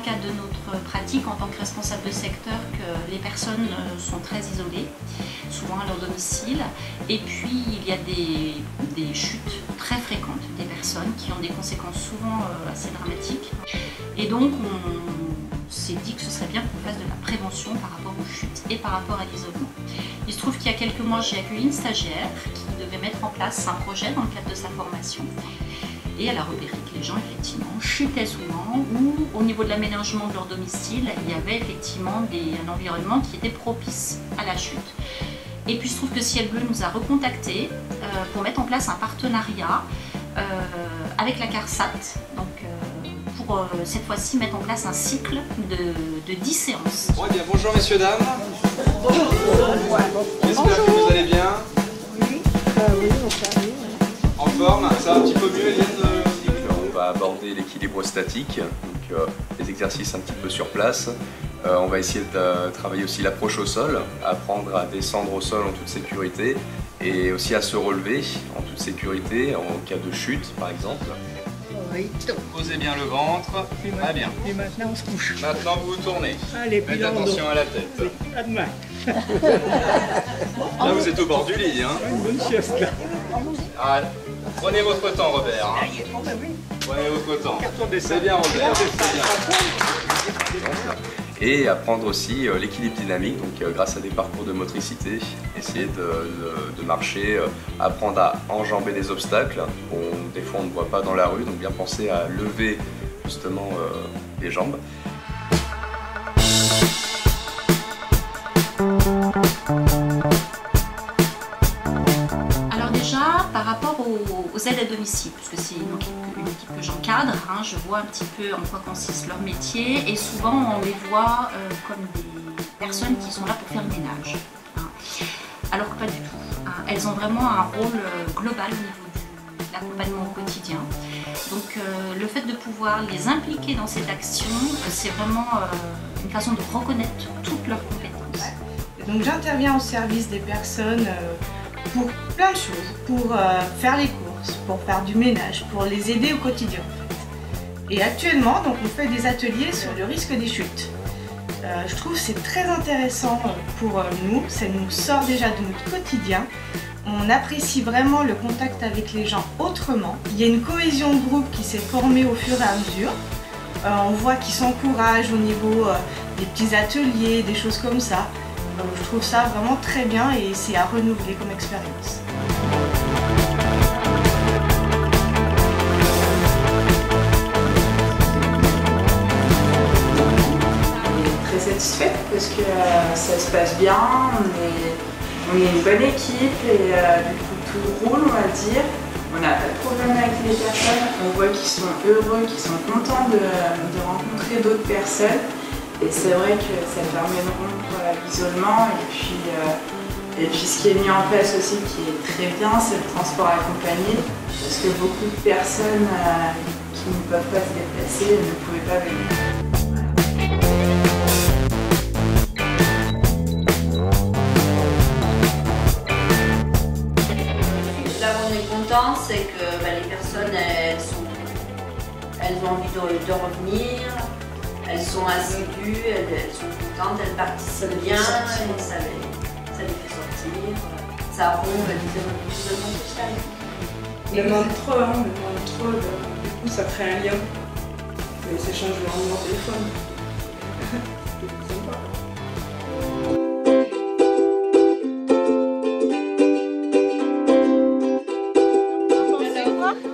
cadre de notre pratique en tant que responsable de secteur que les personnes sont très isolées, souvent à leur domicile, et puis il y a des chutes très fréquentes des personnes qui ont des conséquences souvent assez dramatiques. Et donc on s'est dit que ce serait bien qu'on fasse de la prévention par rapport aux chutes et par rapport à l'isolement. Il se trouve qu'il y a quelques mois, j'ai accueilli une stagiaire qui devait mettre en place un projet dans le cadre de sa formation. Et elle a repéré que les gens, effectivement, chutaient souvent, ou au niveau de l'aménagement de leur domicile, il y avait effectivement un environnement qui était propice à la chute. Et puis il se trouve que Ciel Bleu nous a recontactés pour mettre en place un partenariat avec la CARSAT, donc pour cette fois-ci mettre en place un cycle de 10 séances. Bon, eh bien, bonjour messieurs, dames. Bonjour. J'espère que vous allez bien. Oui, oui, on s'arrive. En forme, ça va un petit peu mieux, Eliane? On va aborder l'équilibre statique, donc les exercices un petit peu sur place. On va essayer de travailler aussi l'approche au sol, apprendre à descendre au sol en toute sécurité et aussi à se relever en toute sécurité en cas de chute par exemple. Oui, top. Posez bien le ventre. Ah bien. Et maintenant on se couche. Maintenant vous vous tournez. Allez, puis Faites attention à la tête. Oui, à demain. Là vous êtes au bord du lit. Hein. Une bonne sieste là. Ah, prenez votre temps Robert. Hein. Bah oui. Prenez votre temps. Carton C'est bien Robert. C'est bien. Et apprendre aussi l'équilibre dynamique, donc grâce à des parcours de motricité, essayer de marcher, apprendre à enjamber des obstacles qu'on des fois on ne voit pas dans la rue, donc bien penser à lever justement les jambes. Alors déjà, par rapport aux aides à domicile, puisque c'est une équipe que j'encadre, hein, je vois un petit peu en quoi consiste leur métier et souvent on les voit comme des personnes qui sont là pour faire le ménage. Hein. Alors que pas du tout. Hein. Elles ont vraiment un rôle global au niveau de l'accompagnement au quotidien. Donc le fait de pouvoir les impliquer dans cette action, c'est vraiment une façon de reconnaître toutes leurs compétences. Donc j'interviens au service des personnes pour plein de choses, pour faire les courses, pour faire du ménage, pour les aider au quotidien en fait. Et actuellement, donc, on fait des ateliers sur le risque des chutes. Je trouve que c'est très intéressant pour nous, ça nous sort déjà de notre quotidien. On apprécie vraiment le contact avec les gens autrement. Il y a une cohésion de groupe qui s'est formée au fur et à mesure. On voit qu'ils s'encouragent au niveau des petits ateliers, des choses comme ça. Je trouve ça vraiment très bien et c'est à renouveler comme expérience. Très satisfaite parce que ça se passe bien, on est une bonne équipe et du coup tout roule on va dire. On n'a pas de problème avec les personnes, on voit qu'ils sont heureux, qu'ils sont contents de rencontrer d'autres personnes. Et c'est vrai que ça permet de rompre l'isolement et puis ce qui est mis en place aussi qui est très bien, c'est le transport accompagné parce que beaucoup de personnes qui ne peuvent pas se déplacer ne pouvaient pas venir. Là où on est content, c'est que les personnes elles ont envie de revenir. Elles sont assidues, elles sont contentes, elles participent bien, et ça les fait sortir, ça rompt l'isolement social. Le mantra, du coup ça crée un lien. Ils s'échangent leur numéro de téléphone. C'est sympa.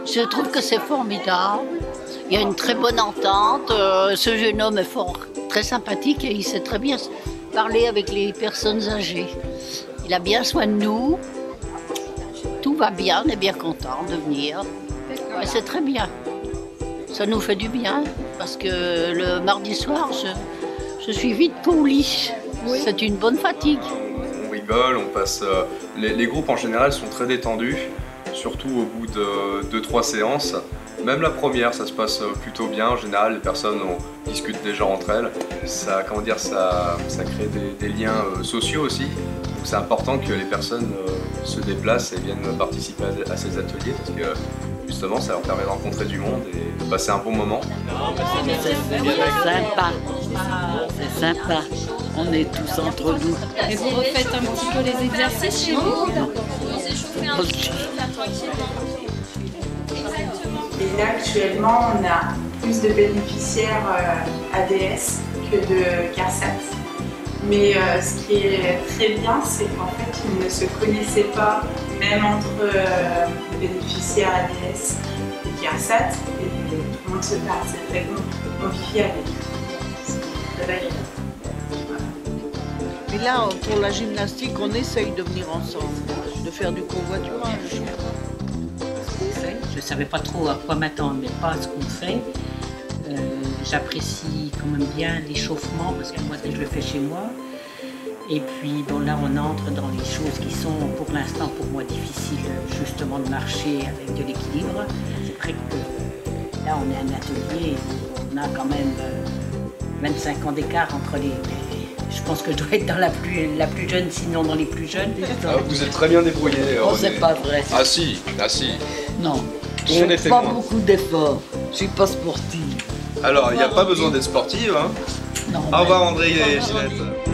Je trouve que c'est formidable. Il y a une très bonne entente. Ce jeune homme est fort, très sympathique et il sait très bien parler avec les personnes âgées. Il a bien soin de nous. Tout va bien, on est bien content de venir. Ouais, c'est très bien. Ça nous fait du bien parce que le mardi soir, je suis vite pour lit. Oui. C'est une bonne fatigue. On rigole, on passe. Les groupes en général sont très détendus, surtout au bout de 2-3 séances. Même la première, ça se passe plutôt bien. En général, les personnes discutent déjà entre elles. Ça, ça crée des liens sociaux aussi. Donc c'est important que les personnes se déplacent et viennent participer à ces ateliers parce que justement ça leur permet de rencontrer du monde et de passer un bon moment. C'est sympa, c'est sympa. On est tous entre nous. Et vous refaites un petit peu les exercices chez vous? Et là, actuellement, on a plus de bénéficiaires ADS que de CARSAT. Mais ce qui est très bien, c'est qu'en fait, ils ne se connaissaient pas, même entre bénéficiaires ADS et CARSAT, et tout le monde se parle, c'est très convivial. C'est très agréable. Mais là, pour la gymnastique, on essaye de venir ensemble, de faire du covoiturage. Je ne savais pas trop à quoi m'attendre, mais pas à ce qu'on fait. J'apprécie quand même bien l'échauffement parce que moi je le fais chez moi. Et puis bon, là on entre dans les choses qui sont pour l'instant pour moi difficiles, justement de marcher avec de l'équilibre. C'est vrai que là on est un atelier, on a quand même 25 ans d'écart entre les... Je pense que je dois être dans la plus jeune, sinon dans les plus jeunes. Ah, vous êtes très bien débrouillé. Oh, c'est pas vrai. Ah si, ah si. Non, On je est fais pas témoin. beaucoup d'efforts. Je suis pas sportive. Alors, il n'y a pas besoin d'être sportive, hein. Non, Au revoir André et Ginette.